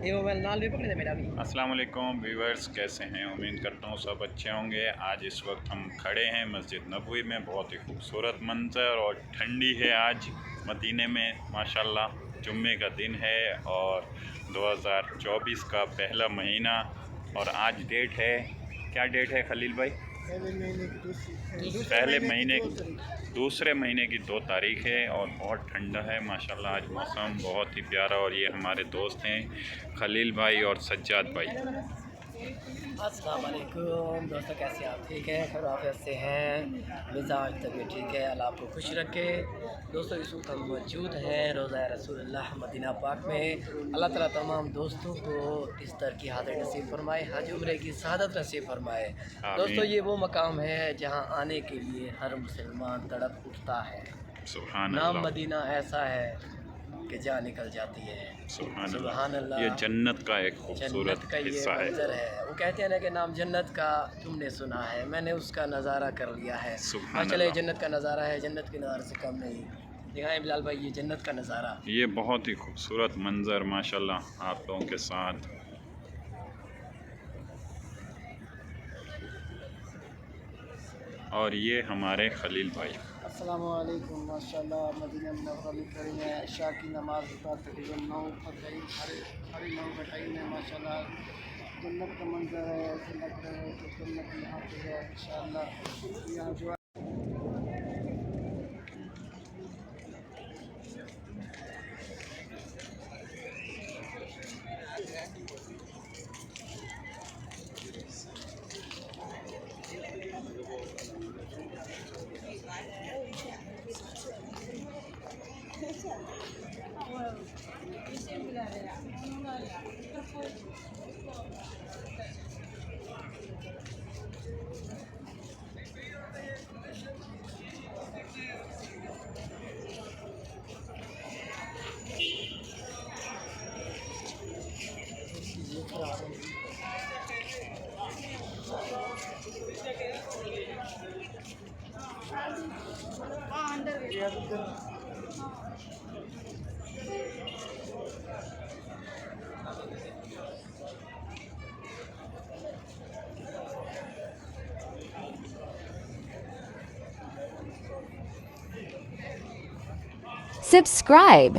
ये मोबाइल नाल भी पकड़े थे मेरा भी। अस्सलाम वालेकुम व्यूअर्स, कैसे हैं? उम्मीद करता हूँ सब अच्छे होंगे। आज इस वक्त हम खड़े हैं मस्जिद नबवी में। बहुत ही खूबसूरत मंज़र और ठंडी है आज मदीने में माशाल्लाह। जुम्मे का दिन है और 2024 का पहला महीना और आज डेट है, क्या डेट है खलील भाई? पहले महीने दूसरे महीने की 2 तारीख है और बहुत ठंडा है माशाल्लाह। आज मौसम बहुत ही प्यारा और ये हमारे दोस्त हैं खलील भाई और सज्जाद भाई। अस्सलाम वालेकुम दोस्तों, कैसे आप? ठीक है, खैर आफियत से हैं, मिजाज तबीयत ठीक है, अल्लाह आपको खुश रखे। दोस्तों इस वक्त हम मौजूद हैं रोज़ा रसूलुल्लाह मदीना पाक में। अल्लाह ताला तमाम दोस्तों को इस तरह की हाज़िर नसीब फरमाए, हज उम्रे की सआदत नसीब फरमाए। दोस्तों ये वो मकाम है जहाँ आने के लिए हर मुसलमान तड़प उठता है। सुभान नाम अल्लाह, मदीना ऐसा है कि जान निकल जाती है। सुभान अल्लाह, ये जन्नत का एक जन्नत खूबसूरत का ये हिस्सा है। मंजर है। वो कहते हैं ना कि नाम जन्नत का तुमने सुना है, मैंने उसका नज़ारा कर लिया है। सुभान चले, अल्लाह, जन्नत का नज़ारा है, जन्नत के नज़ारे से कम नहीं। दिखाएं बिलाल भाई ये जन्नत का नज़ारा। ये बहुत ही खूबसूरत मंजर माशाल्लाह आप लोगों के साथ। और ये हमारे खलील भाई। अस्सलाम वालेकुम। माशाल्लाह मदीना मुनव्वरा में खड़े हैं। इशा की नमाज़ का तकरीबन 9 का टाइम, साढ़े 9 का टाइम है। माशाल्लाह जन्नत का मंजर है, ऐसे लग रहा है कि जन्नत यहाँ पे है इंशाअल्लाह। यहाँ जो Subscribe.